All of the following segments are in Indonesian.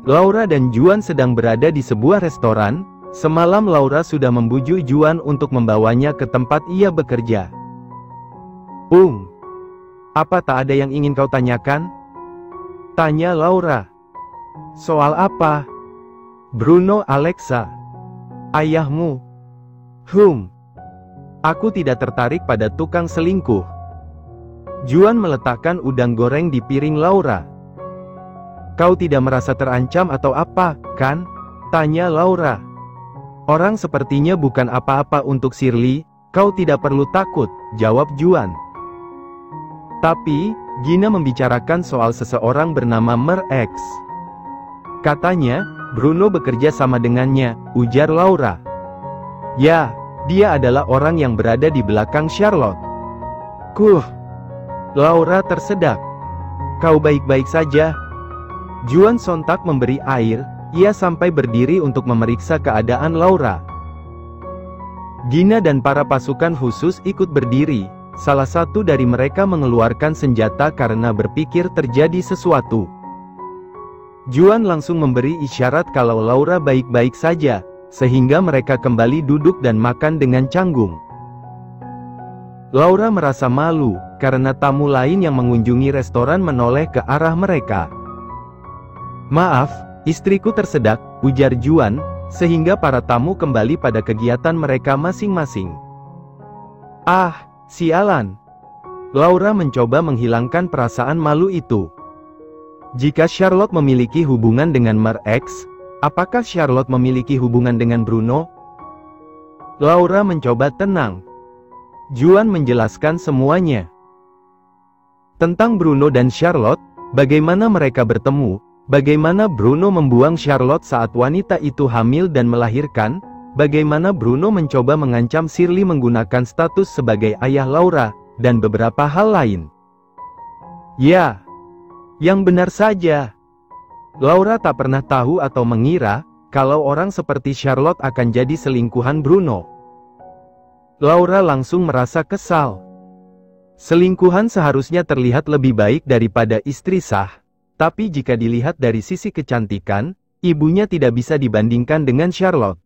Laura dan Juan sedang berada di sebuah restoran. Semalam Laura sudah membujuk Juan untuk membawanya ke tempat ia bekerja. Apa tak ada yang ingin kau tanyakan? Tanya Laura. Soal apa? Bruno Alexa. Ayahmu. Aku tidak tertarik pada tukang selingkuh. Juan meletakkan udang goreng di piring Laura. Kau tidak merasa terancam atau apa, kan? Tanya Laura. Orang sepertinya bukan apa-apa untuk Shirley, kau tidak perlu takut, jawab Juan. Tapi, Gina membicarakan soal seseorang bernama Mer X. Katanya, Bruno bekerja sama dengannya, ujar Laura. Ya, dia adalah orang yang berada di belakang Charlotte. Laura tersedak. Kau baik-baik saja? Juan sontak memberi air. Ia sampai berdiri untuk memeriksa keadaan Laura. Gina dan para pasukan khusus ikut berdiri. Salah satu dari mereka mengeluarkan senjata karena berpikir terjadi sesuatu. Juan langsung memberi isyarat kalau Laura baik-baik saja, sehingga mereka kembali duduk dan makan dengan canggung. Laura merasa malu, karena tamu lain yang mengunjungi restoran menoleh ke arah mereka. Maaf, istriku tersedak, ujar Juan, sehingga para tamu kembali pada kegiatan mereka masing-masing. Sialan. Laura mencoba menghilangkan perasaan malu itu. Jika Charlotte memiliki hubungan dengan Mer X, apakah Charlotte memiliki hubungan dengan Bruno? Laura mencoba tenang. Juan menjelaskan semuanya. Tentang Bruno dan Charlotte, bagaimana mereka bertemu, bagaimana Bruno membuang Charlotte saat wanita itu hamil dan melahirkan, bagaimana Bruno mencoba mengancam Shirley menggunakan status sebagai ayah Laura, dan beberapa hal lain. Ya, yang benar saja. Laura tak pernah tahu atau mengira, kalau orang seperti Charlotte akan jadi selingkuhan Bruno. Laura langsung merasa kesal. Selingkuhan seharusnya terlihat lebih baik daripada istri sah. Tapi jika dilihat dari sisi kecantikan, ibunya tidak bisa dibandingkan dengan Charlotte.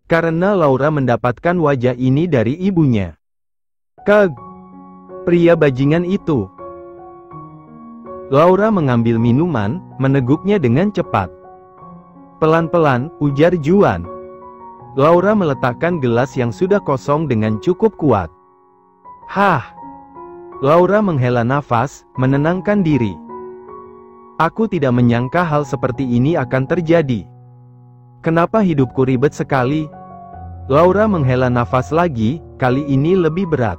Karena Laura mendapatkan wajah ini dari ibunya. Pria bajingan itu. Laura mengambil minuman, meneguknya dengan cepat. Pelan-pelan, ujar Juan. Laura meletakkan gelas yang sudah kosong dengan cukup kuat. Laura menghela nafas, menenangkan diri. Aku tidak menyangka hal seperti ini akan terjadi. Kenapa hidupku ribet sekali? Laura menghela nafas lagi, kali ini lebih berat.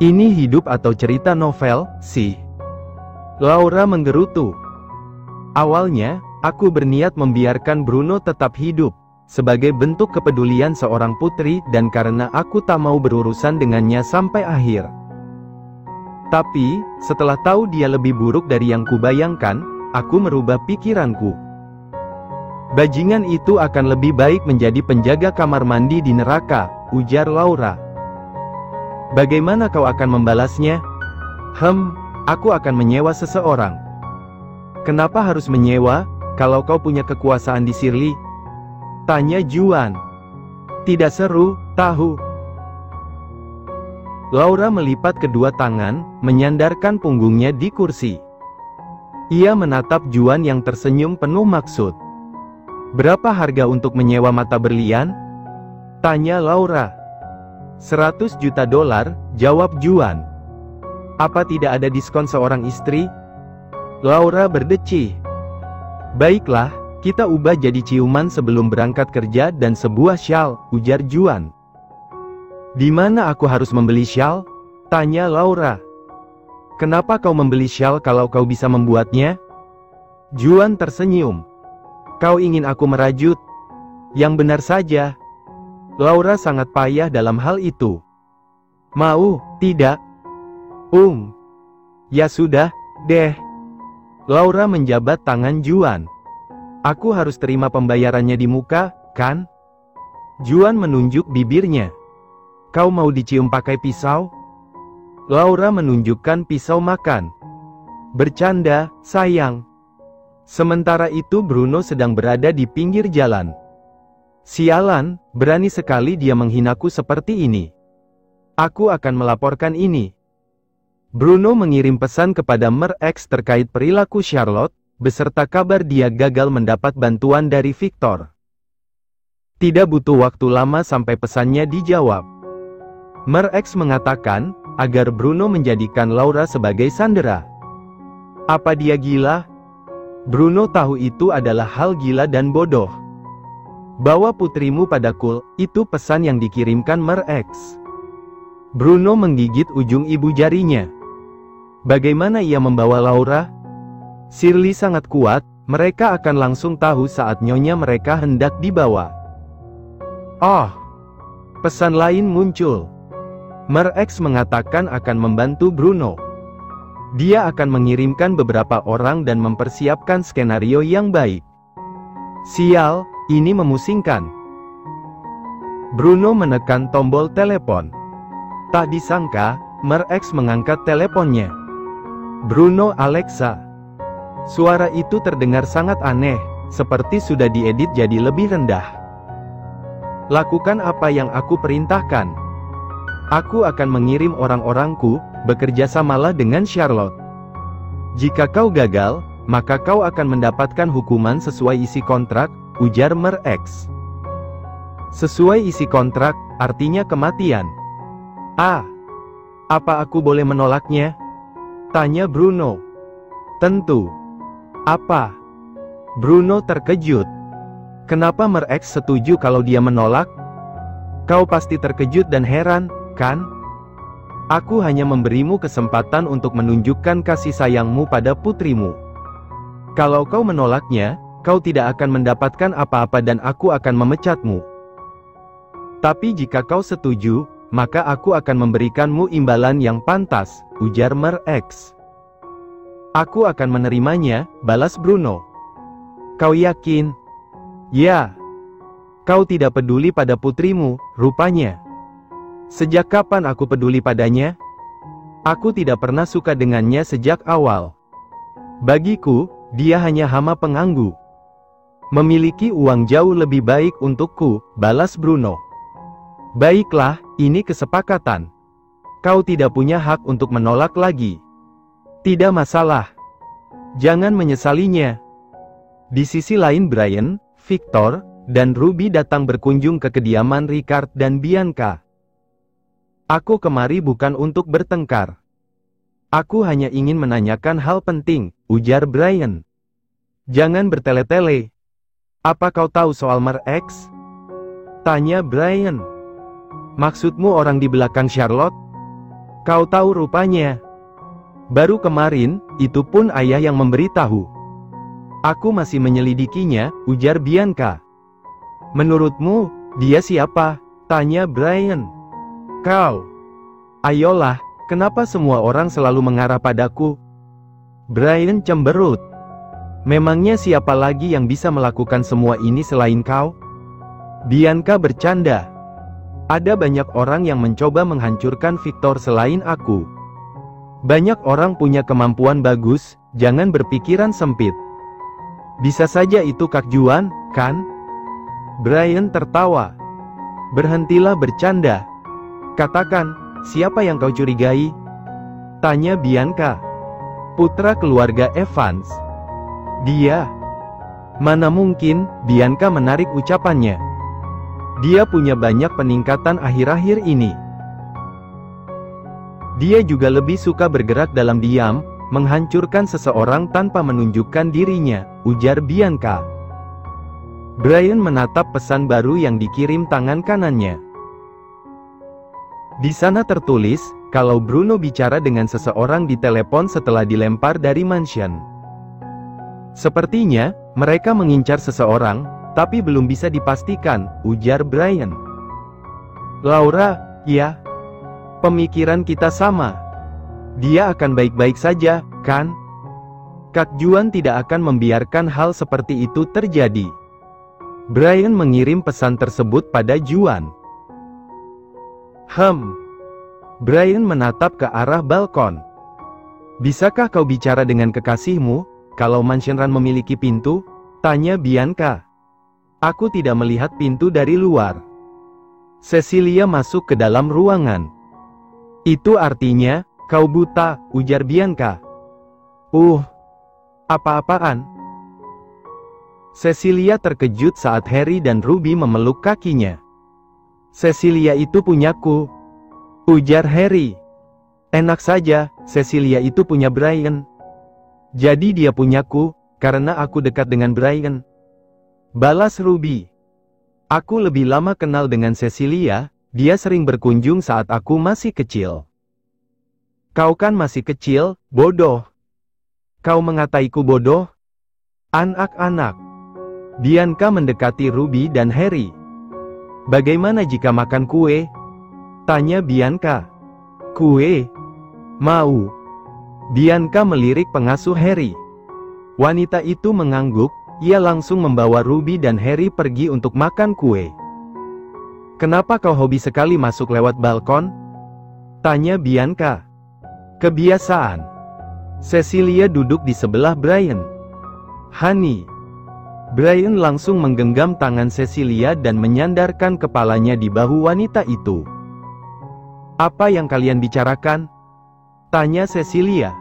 Ini hidup atau cerita novel, sih? Laura menggerutu. Awalnya, aku berniat membiarkan Bruno tetap hidup, sebagai bentuk kepedulian seorang putri dan karena aku tak mau berurusan dengannya sampai akhir. Tapi, setelah tahu dia lebih buruk dari yang kubayangkan, aku merubah pikiranku. Bajingan itu akan lebih baik menjadi penjaga kamar mandi di neraka, ujar Laura. Bagaimana kau akan membalasnya? Aku akan menyewa seseorang. Kenapa harus menyewa, kalau kau punya kekuasaan di Shirley? Tanya Juan. Tidak seru, tahu. Laura melipat kedua tangan, menyandarkan punggungnya di kursi. Ia menatap Juan yang tersenyum penuh maksud. Berapa harga untuk menyewa mata berlian? Tanya Laura. $100 juta, jawab Juan. Apa tidak ada diskon seorang istri? Laura berdecih. Baiklah, kita ubah jadi ciuman sebelum berangkat kerja dan sebuah syal, ujar Juan. Di mana aku harus membeli syal? Tanya Laura. Kenapa kau membeli syal kalau kau bisa membuatnya? Juan tersenyum. Kau ingin aku merajut? Yang benar saja. Laura sangat payah dalam hal itu. Mau, tidak? Ya sudah, deh. Laura menjabat tangan Juan. Aku harus terima pembayarannya di muka, kan? Juan menunjuk bibirnya. Kau mau dicium pakai pisau? Laura menunjukkan pisau makan. Bercanda, sayang. Sementara itu Bruno sedang berada di pinggir jalan. Sialan, berani sekali dia menghinaku seperti ini. Aku akan melaporkan ini. Bruno mengirim pesan kepada Mer X terkait perilaku Charlotte, beserta kabar dia gagal mendapat bantuan dari Victor. Tidak butuh waktu lama sampai pesannya dijawab. Mer X mengatakan, agar Bruno menjadikan Laura sebagai sandera. Apa dia gila? Bruno tahu itu adalah hal gila dan bodoh. Bawa putrimu padaku, itu pesan yang dikirimkan Mer X. Bruno menggigit ujung ibu jarinya. Bagaimana ia membawa Laura? Shirley sangat kuat, mereka akan langsung tahu saat nyonya mereka hendak dibawa. Oh! Pesan lain muncul. Mer X mengatakan akan membantu Bruno. Dia akan mengirimkan beberapa orang dan mempersiapkan skenario yang baik. Sial, ini memusingkan. Bruno menekan tombol telepon. Tak disangka, Mer X mengangkat teleponnya. Bruno Alexa. Suara itu terdengar sangat aneh, seperti sudah diedit jadi lebih rendah. Lakukan apa yang aku perintahkan. Aku akan mengirim orang-orangku, bekerja samalah dengan Charlotte. Jika kau gagal, maka kau akan mendapatkan hukuman sesuai isi kontrak, ujar Mer X. Sesuai isi kontrak, artinya kematian. Apa aku boleh menolaknya? Tanya Bruno. Tentu. Apa? Bruno terkejut. Kenapa Mer X setuju kalau dia menolak? Kau pasti terkejut dan heran, kan? Aku hanya memberimu kesempatan untuk menunjukkan kasih sayangmu pada putrimu. Kalau kau menolaknya, kau tidak akan mendapatkan apa-apa dan aku akan memecatmu. Tapi jika kau setuju, maka aku akan memberikanmu imbalan yang pantas, ujar Mer X. Aku akan menerimanya, balas Bruno. Kau yakin? Ya. Kau tidak peduli pada putrimu, rupanya. Sejak kapan aku peduli padanya? Aku tidak pernah suka dengannya sejak awal. Bagiku, dia hanya hama penganggu. Memiliki uang jauh lebih baik untukku, balas Bruno. Baiklah, ini kesepakatan. Kau tidak punya hak untuk menolak lagi. Tidak masalah. Jangan menyesalinya. Di sisi lain Brian, Victor, dan Ruby datang berkunjung ke kediaman Ricard dan Bianca. Aku kemari bukan untuk bertengkar. Aku hanya ingin menanyakan hal penting, ujar Brian. Jangan bertele-tele. Apa kau tahu soal Mer X? Tanya Brian. Maksudmu orang di belakang Charlotte? Kau tahu rupanya. Baru kemarin, itu pun ayah yang memberitahu. Aku masih menyelidikinya, ujar Bianca. Menurutmu, dia siapa? Tanya Brian. Kau. Ayolah, kenapa semua orang selalu mengarah padaku? Brian cemberut. Memangnya siapa lagi yang bisa melakukan semua ini selain kau? Bianca bercanda. Ada banyak orang yang mencoba menghancurkan Victor selain aku. Banyak orang punya kemampuan bagus, jangan berpikiran sempit. Bisa saja itu Kak Juan, kan? Brian tertawa. Berhentilah bercanda. Katakan, siapa yang kau curigai? Tanya Bianca. Putra keluarga Evans. Dia. Mana mungkin, Bianca menarik ucapannya. Dia punya banyak peningkatan akhir-akhir ini. Dia juga lebih suka bergerak dalam diam, menghancurkan seseorang tanpa menunjukkan dirinya, ujar Bianca. Brian menatap pesan baru yang dikirim tangan kanannya. Di sana tertulis, kalau Bruno bicara dengan seseorang di telepon setelah dilempar dari mansion. Sepertinya, mereka mengincar seseorang, tapi belum bisa dipastikan, ujar Brian. Laura, ya. Pemikiran kita sama. Dia akan baik-baik saja, kan? Kak Juan tidak akan membiarkan hal seperti itu terjadi. Brian mengirim pesan tersebut pada Juan. Brian menatap ke arah balkon. Bisakah kau bicara dengan kekasihmu? kalau Mansionran memiliki pintu? Tanya Bianca. Aku tidak melihat pintu dari luar. Cecilia masuk ke dalam ruangan. Itu artinya, kau buta, ujar Bianca. Apa-apaan? Cecilia terkejut saat Harry dan Ruby memeluk kakinya. Cecilia itu punyaku, ujar Harry. Enak saja, Cecilia itu punya Brian. Jadi dia punyaku, karena aku dekat dengan Brian. Balas Ruby. Aku lebih lama kenal dengan Cecilia, dia sering berkunjung saat aku masih kecil. Kau kan masih kecil, bodoh. Kau mengataiku bodoh? Anak-anak. Bianca mendekati Ruby dan Harry. Bagaimana jika makan kue? Tanya Bianca. Kue? Mau. Bianca melirik pengasuh Harry. Wanita itu mengangguk, ia langsung membawa Ruby dan Harry pergi untuk makan kue. Kenapa kau hobi sekali masuk lewat balkon? Tanya Bianca. Kebiasaan. Cecilia duduk di sebelah Brian. Honey. Brian langsung menggenggam tangan Cecilia dan menyandarkan kepalanya di bahu wanita itu. Apa yang kalian bicarakan? Tanya Cecilia.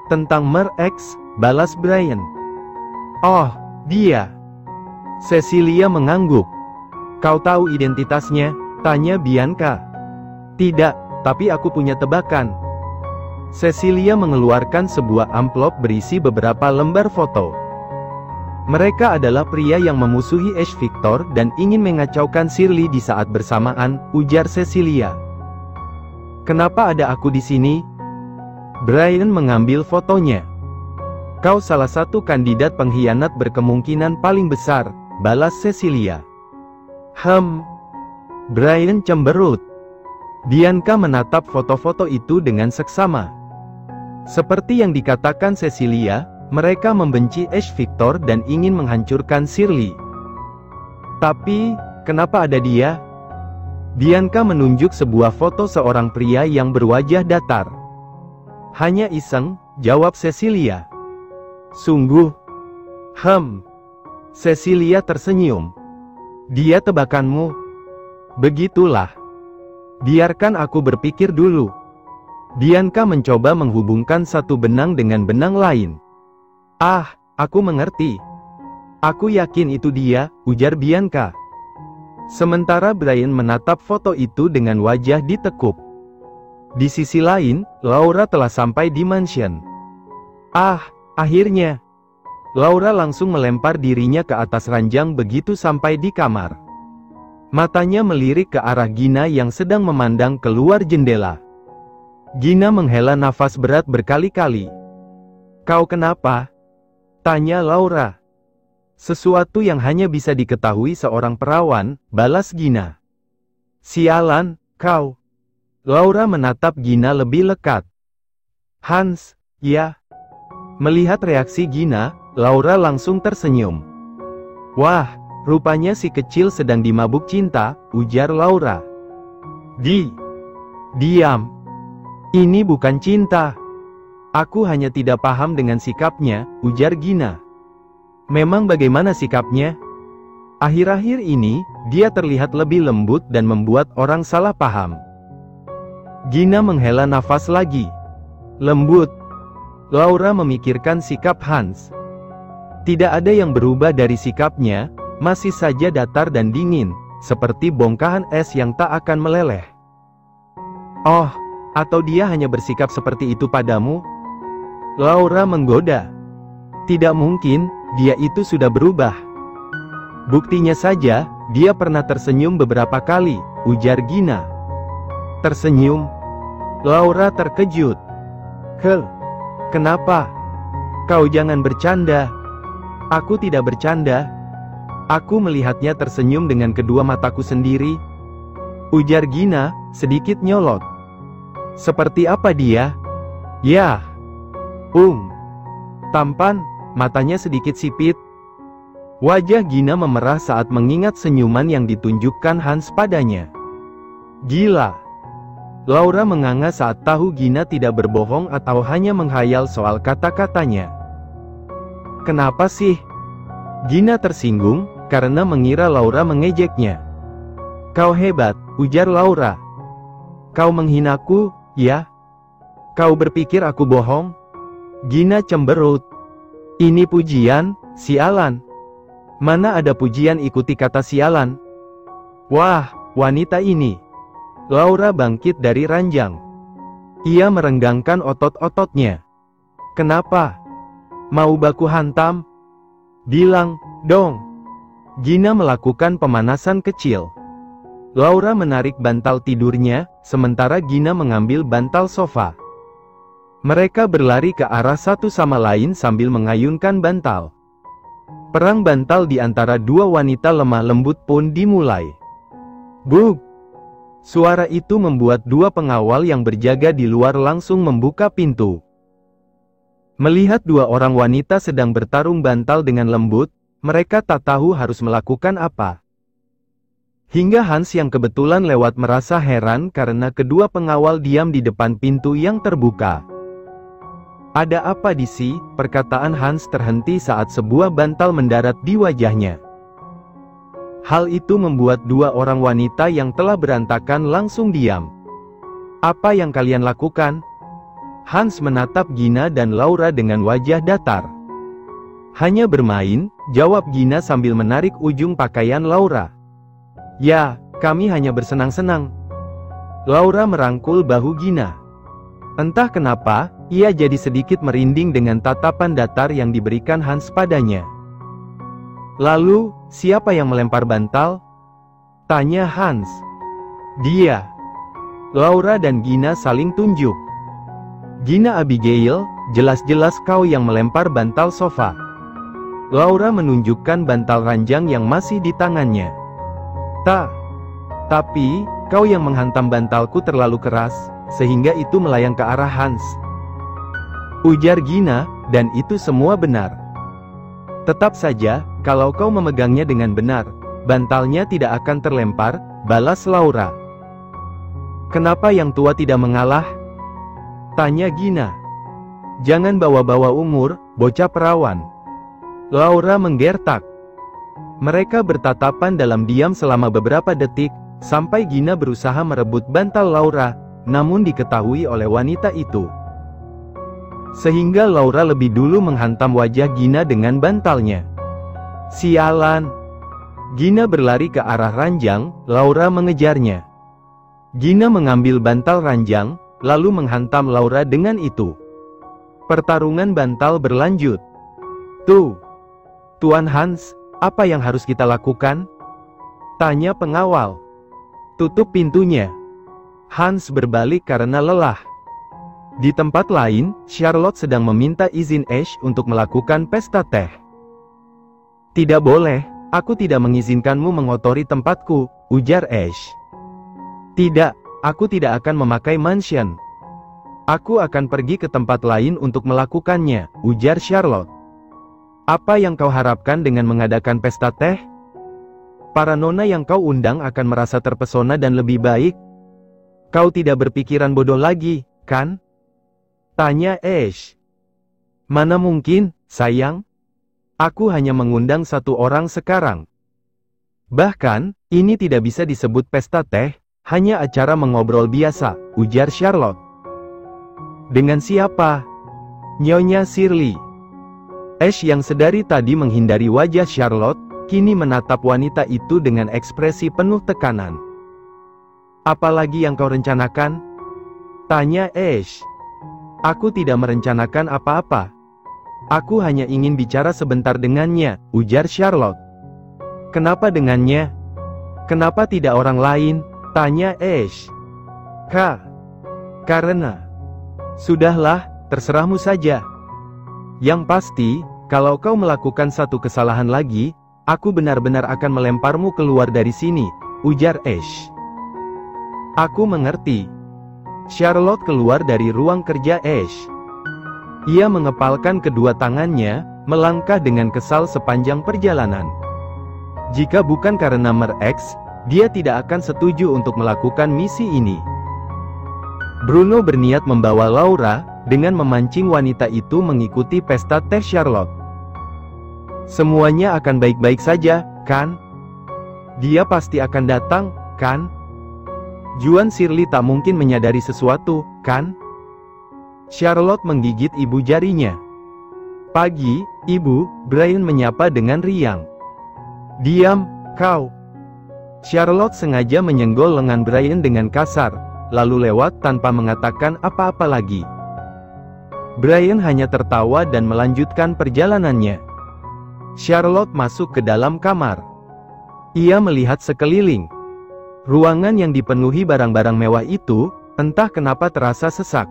Tentang Mer X, balas Brian. Oh, dia. Cecilia mengangguk. Kau tahu identitasnya? Tanya Bianca. Tidak, tapi aku punya tebakan. Cecilia mengeluarkan sebuah amplop berisi beberapa lembar foto. Mereka adalah pria yang memusuhi Ash Victor dan ingin mengacaukan Shirley di saat bersamaan, ujar Cecilia. Kenapa ada aku di sini? Brian mengambil fotonya. Kau salah satu kandidat pengkhianat berkemungkinan paling besar, balas Cecilia. Brian cemberut. Bianca menatap foto-foto itu dengan seksama. Seperti yang dikatakan Cecilia, mereka membenci Ash Victor dan ingin menghancurkan Shirley. Tapi, kenapa ada dia? Bianca menunjuk sebuah foto seorang pria yang berwajah datar. Hanya iseng, jawab Cecilia. Sungguh? Cecilia tersenyum. Dia tebakanmu? Begitulah. Biarkan aku berpikir dulu. Bianca mencoba menghubungkan satu benang dengan benang lain. Aku mengerti. Aku yakin itu dia, ujar Bianca. Sementara Brian menatap foto itu dengan wajah ditekuk. Di sisi lain, Laura telah sampai di mansion. Akhirnya. Laura langsung melempar dirinya ke atas ranjang begitu sampai di kamar. Matanya melirik ke arah Gina yang sedang memandang keluar jendela. Gina menghela nafas berat berkali-kali. Kau kenapa? Tanya Laura. Sesuatu yang hanya bisa diketahui seorang perawan, balas Gina. Sialan, kau. Laura menatap Gina lebih lekat. Hans, ya. Melihat reaksi Gina, Laura langsung tersenyum. Wah, rupanya si kecil sedang dimabuk cinta, ujar Laura. Diam. Ini bukan cinta. Aku hanya tidak paham dengan sikapnya, ujar Gina. Memang bagaimana sikapnya? Akhir-akhir ini, dia terlihat lebih lembut dan membuat orang salah paham. Gina menghela nafas lagi. Lembut. Laura memikirkan sikap Hans. Tidak ada yang berubah dari sikapnya, masih saja datar dan dingin, seperti bongkahan es yang tak akan meleleh. Oh, atau dia hanya bersikap seperti itu padamu? Laura menggoda. Tidak mungkin, dia itu sudah berubah. Buktinya saja, dia pernah tersenyum beberapa kali, ujar Gina. Tersenyum? Laura terkejut. Kenapa? Kau jangan bercanda. Aku tidak bercanda. Aku melihatnya tersenyum dengan kedua mataku sendiri. Ujar Gina, sedikit nyolot. Seperti apa dia? Yah. Tampan, matanya sedikit sipit. Wajah Gina memerah saat mengingat senyuman yang ditunjukkan Hans padanya. Gila. Laura menganga saat tahu Gina tidak berbohong atau hanya menghayal soal kata-katanya. Kenapa sih? Gina tersinggung, karena mengira Laura mengejeknya. Kau hebat, ujar Laura. Kau menghinaku, ya? Kau berpikir aku bohong? Gina cemberut. Ini pujian, sialan. Mana ada pujian ikuti kata sialan? Wah, wanita ini. Laura bangkit dari ranjang. Ia merenggangkan otot-ototnya. Kenapa? Mau baku hantam? Bilang, dong. Gina melakukan pemanasan kecil. Laura menarik bantal tidurnya, sementara Gina mengambil bantal sofa. Mereka berlari ke arah satu sama lain sambil mengayunkan bantal. Perang bantal di antara dua wanita lemah lembut pun dimulai. Bug! Suara itu membuat dua pengawal yang berjaga di luar langsung membuka pintu. Melihat dua orang wanita sedang bertarung bantal dengan lembut, mereka tak tahu harus melakukan apa. Hingga Hans yang kebetulan lewat merasa heran karena kedua pengawal diam di depan pintu yang terbuka. Ada apa di sini? Perkataan Hans terhenti saat sebuah bantal mendarat di wajahnya. Hal itu membuat dua orang wanita yang telah berantakan langsung diam. Apa yang kalian lakukan? Hans menatap Gina dan Laura dengan wajah datar. Hanya bermain, jawab Gina sambil menarik ujung pakaian Laura. Ya, kami hanya bersenang-senang. Laura merangkul bahu Gina. Entah kenapa, ia jadi sedikit merinding dengan tatapan datar yang diberikan Hans padanya. Lalu, siapa yang melempar bantal? Tanya Hans. Dia. Laura dan Gina saling tunjuk. Gina Abigail, jelas-jelas kau yang melempar bantal sofa. Laura menunjukkan bantal ranjang yang masih di tangannya. Tapi, kau yang menghantam bantalku terlalu keras, sehingga itu melayang ke arah Hans. Ujar Gina, dan itu semua benar. Tetap saja, kalau kau memegangnya dengan benar, bantalnya tidak akan terlempar, balas Laura. Kenapa yang tua tidak mengalah? Tanya Gina. Jangan bawa-bawa umur, bocah perawan. Laura menggertak. Mereka bertatapan dalam diam selama beberapa detik, sampai Gina berusaha merebut bantal Laura, namun diketahui oleh wanita itu. Sehingga Laura lebih dulu menghantam wajah Gina dengan bantalnya. Sialan! Gina berlari ke arah ranjang, Laura mengejarnya. Gina mengambil bantal ranjang, lalu menghantam Laura dengan itu. Pertarungan bantal berlanjut. Tuan Hans, apa yang harus kita lakukan? Tanya pengawal. Tutup pintunya. Hans berbalik karena lelah. Di tempat lain, Charlotte sedang meminta izin Ash untuk melakukan pesta teh. Tidak boleh, aku tidak mengizinkanmu mengotori tempatku, ujar Ash. Tidak, aku tidak akan memakai mansion. Aku akan pergi ke tempat lain untuk melakukannya, ujar Charlotte. Apa yang kau harapkan dengan mengadakan pesta teh? Para nona yang kau undang akan merasa terpesona dan lebih baik. Kau tidak berpikiran bodoh lagi, kan? Tanya Ash. Mana mungkin, sayang? Aku hanya mengundang satu orang sekarang. Bahkan, ini tidak bisa disebut pesta teh, hanya acara mengobrol biasa, ujar Charlotte. Dengan siapa? Nyonya Shirley. Ash yang sedari tadi menghindari wajah Charlotte, kini menatap wanita itu dengan ekspresi penuh tekanan. Apalagi yang kau rencanakan? Tanya Ash. Aku tidak merencanakan apa-apa. Aku hanya ingin bicara sebentar dengannya, ujar Charlotte. Kenapa dengannya? Kenapa tidak orang lain? Tanya Ash. Karena. Sudahlah, terserahmu saja. Yang pasti, kalau kau melakukan satu kesalahan lagi, aku benar-benar akan melemparmu keluar dari sini, ujar Ash. Aku mengerti. Charlotte keluar dari ruang kerja Ash. Ia mengepalkan kedua tangannya, melangkah dengan kesal sepanjang perjalanan. Jika bukan karena Mer-X, dia tidak akan setuju untuk melakukan misi ini. Bruno berniat membawa Laura, dengan memancing wanita itu mengikuti pesta teh Charlotte. Semuanya akan baik-baik saja, kan? Dia pasti akan datang, kan? Juan Shirley tak mungkin menyadari sesuatu, kan? Charlotte menggigit ibu jarinya. Pagi, Ibu, Brian menyapa dengan riang. Diam, kau. Charlotte sengaja menyenggol lengan Brian dengan kasar, lalu lewat tanpa mengatakan apa-apa lagi. Brian hanya tertawa dan melanjutkan perjalanannya. Charlotte masuk ke dalam kamar. Ia melihat sekeliling. Ruangan yang dipenuhi barang-barang mewah itu, entah kenapa terasa sesak.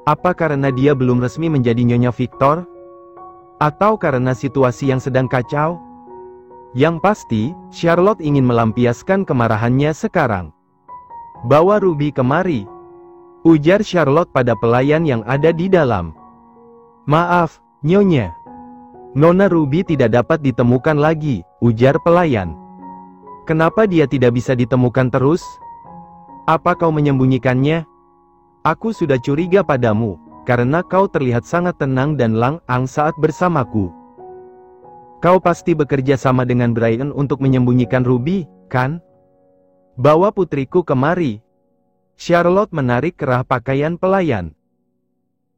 Apa karena dia belum resmi menjadi Nyonya Victor? Atau karena situasi yang sedang kacau? Yang pasti, Charlotte ingin melampiaskan kemarahannya sekarang. Bawa Ruby kemari, ujar Charlotte pada pelayan yang ada di dalam. Maaf, Nyonya. Nona Ruby tidak dapat ditemukan lagi, ujar pelayan. Kenapa dia tidak bisa ditemukan terus? Apa kau menyembunyikannya? Aku sudah curiga padamu, karena kau terlihat sangat tenang dan lang-ang saat bersamaku. Kau pasti bekerja sama dengan Brian untuk menyembunyikan Ruby, kan? Bawa putriku kemari. Charlotte menarik kerah pakaian pelayan.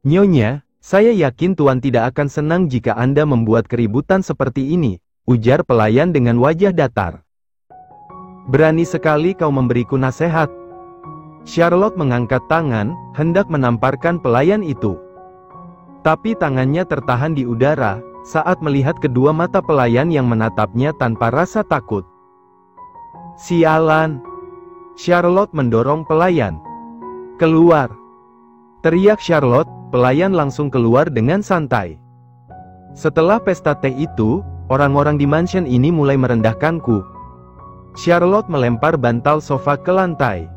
Nyonya, saya yakin Tuan tidak akan senang jika Anda membuat keributan seperti ini, ujar pelayan dengan wajah datar. Berani sekali kau memberiku nasihat. Charlotte mengangkat tangan, hendak menamparkan pelayan itu. Tapi tangannya tertahan di udara, saat melihat kedua mata pelayan yang menatapnya tanpa rasa takut. Sialan! Charlotte mendorong pelayan. Keluar! Teriak Charlotte. Pelayan langsung keluar dengan santai. Setelah pesta teh itu, orang-orang di mansion ini mulai merendahkanku. Charlotte melempar bantal sofa ke lantai.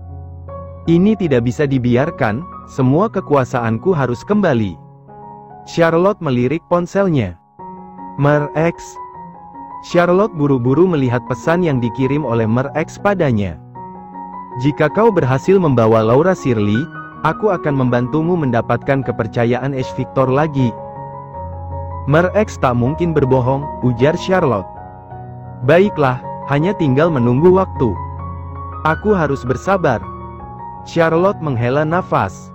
Ini tidak bisa dibiarkan, semua kekuasaanku harus kembali. Charlotte melirik ponselnya. Mer X. Charlotte buru-buru melihat pesan yang dikirim oleh Mer X padanya. Jika kau berhasil membawa Laura Shirley, aku akan membantumu mendapatkan kepercayaan Ash Victor lagi. Mer X tak mungkin berbohong, ujar Charlotte. Baiklah, hanya tinggal menunggu waktu. Aku harus bersabar. Charlotte menghela nafas.